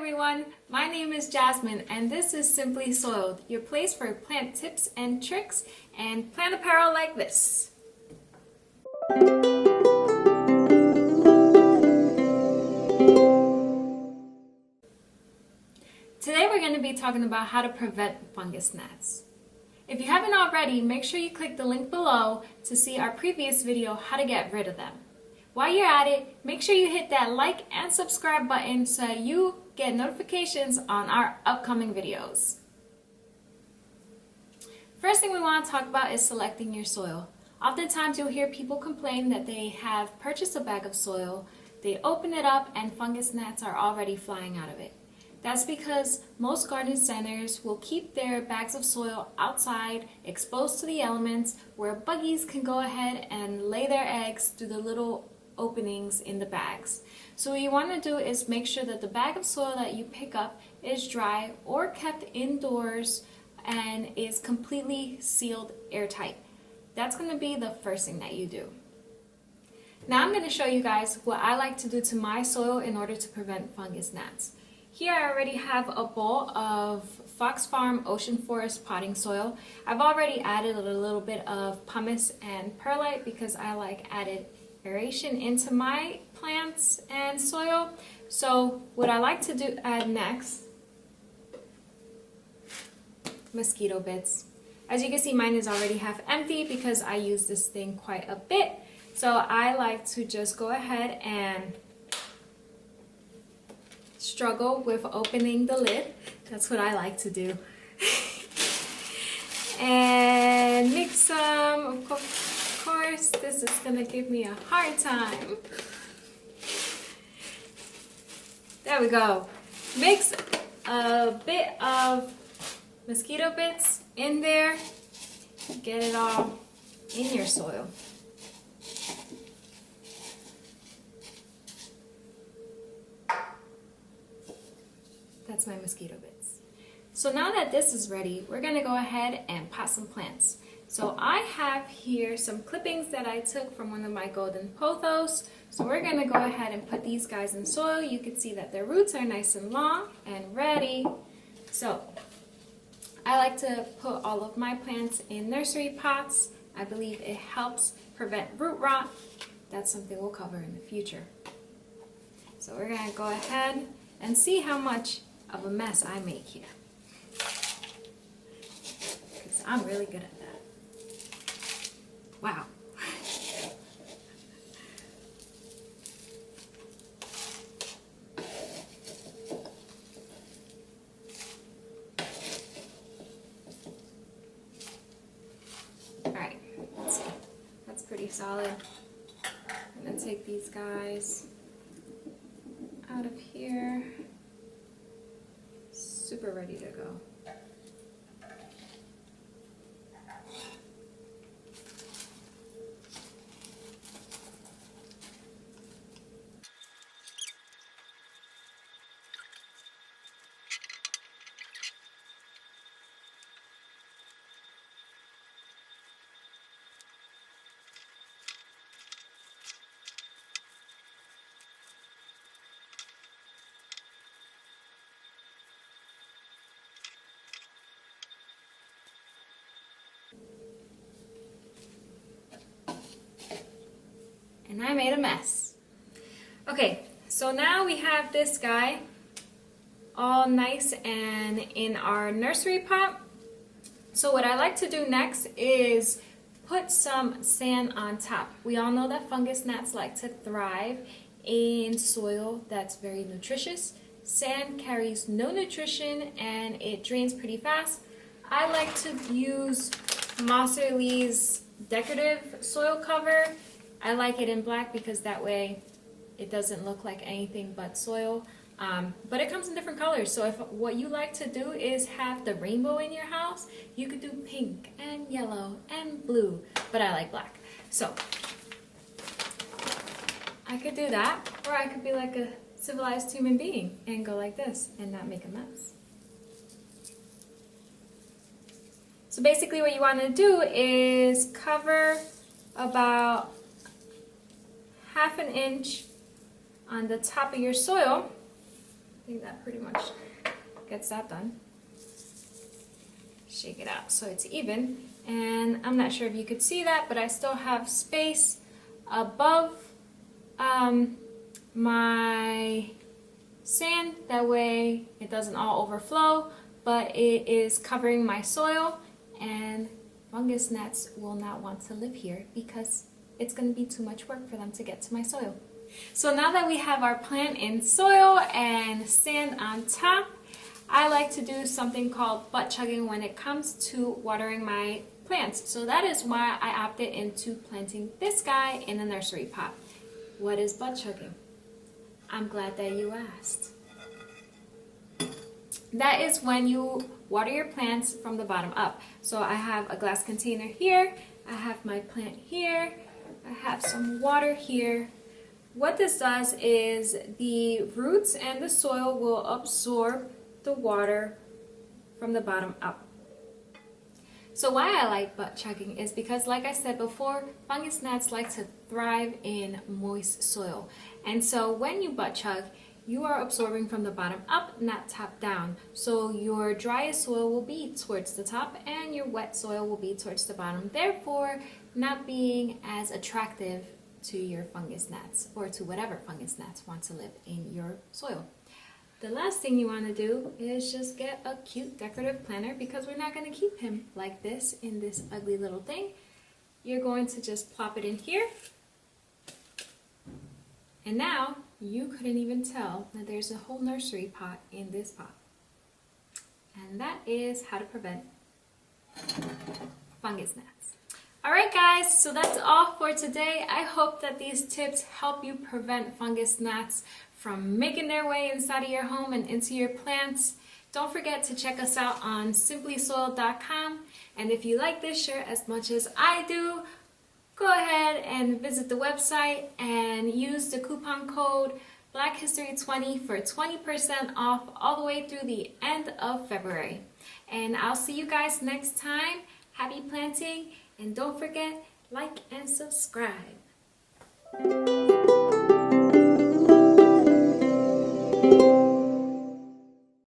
everyone, my name is Jasmine and this is Simply Soiled, your place for plant tips and tricks and plant apparel like this. Today we're going to be talking about how to prevent fungus gnats. If you haven't already, make sure you click the link below to see our previous video, how to get rid of them. While you're at it, make sure you hit that like and subscribe button so you get notifications on our upcoming videos. First thing we want to talk about is selecting your soil. Oftentimes you'll hear people complain that they have purchased a bag of soil, they open it up and fungus gnats are already flying out of it. That's because most garden centers will keep their bags of soil outside, exposed to the elements, where buggies can go ahead and lay their eggs through the little openings in the bags. So what you want to do is make sure that the bag of soil that you pick up is dry or kept indoors and is completely sealed airtight. That's going to be the first thing that you do. Now I'm going to show you guys what I like to do to my soil in order to prevent fungus gnats. Here I already have a bowl of Fox Farm Ocean Forest potting soil. I've already added a little bit of pumice and perlite because I like added aeration into my plants and soil. So what I like to add next, Mosquito Bits. As you can see, mine is already half empty because I use this thing quite a bit. So I like to just go ahead and struggle with opening the lid. That's what I like to do. And mix some, of course, this is gonna give me a hard time. There we go. Mix a bit of Mosquito Bits in there. Get it all in your soil. That's my Mosquito Bits. So now that this is ready, we're gonna go ahead and pot some plants. So I have here some clippings that I took from one of my golden pothos. So we're gonna go ahead and put these guys in soil. You can see that their roots are nice and long and ready. So I like to put all of my plants in nursery pots. I believe it helps prevent root rot. That's something we'll cover in the future. So we're gonna go ahead and see how much of a mess I make here. Because I'm really good at that. Wow. Alright, let's see. That's pretty solid. I'm going to take these guys out of here. Super ready to go. And I made a mess. Okay, so now we have this guy all nice and in our nursery pot. So what I like to do next is put some sand on top. We all know that fungus gnats like to thrive in soil that's very nutritious. Sand carries no nutrition and it drains pretty fast. I like to use Moser Lee's decorative soil cover. I like it in black because that way it doesn't look like anything but soil. But it comes in different colors. So if what you like to do is have the rainbow in your house, you could do pink and yellow and blue. But I like black. So I could do that, or I could be like a civilized human being and go like this and not make a mess. So basically what you want to do is cover about ½ an inch on the top of your soil. I think think that pretty much gets that done. Shake it out so it's even. And I'm not sure if you could see that, but I still have space above my sand. That way it doesn't all overflow, but it is covering my soil, and fungus gnats will not want to live here because it's going to be too much work for them to get to my soil. So now that we have our plant in soil and sand on top, I like to do something called butt chugging when it comes to watering my plants. So that is why I opted into planting this guy in a nursery pot. What is butt chugging? I'm glad that you asked. That is when you water your plants from the bottom up. So I have a glass container here, I have my plant here, I have some water here. What this does is the roots and the soil will absorb the water from the bottom up. So why I like butt chugging is because, like I said before, fungus gnats like to thrive in moist soil. And so when you butt chug, you are absorbing from the bottom up, not top down. So your driest soil will be towards the top and your wet soil will be towards the bottom, therefore not being as attractive to your fungus gnats or to whatever fungus gnats want to live in your soil. The last thing you want to do is just get a cute decorative planter, because we're not going to keep him like this in this ugly little thing. You're going to just plop it in here, and now you couldn't even tell that there's a whole nursery pot in this pot. And that is how to prevent fungus gnats. Alright guys, so that's all for today. I hope that these tips help you prevent fungus gnats from making their way inside of your home and into your plants. Don't forget to check us out on simplysoil.com. And if you like this shirt as much as I do, go ahead and visit the website and use the coupon code BlackHistory20 for 20% off all the way through the end of February. And I'll see you guys next time. Happy planting, and don't forget, like and subscribe.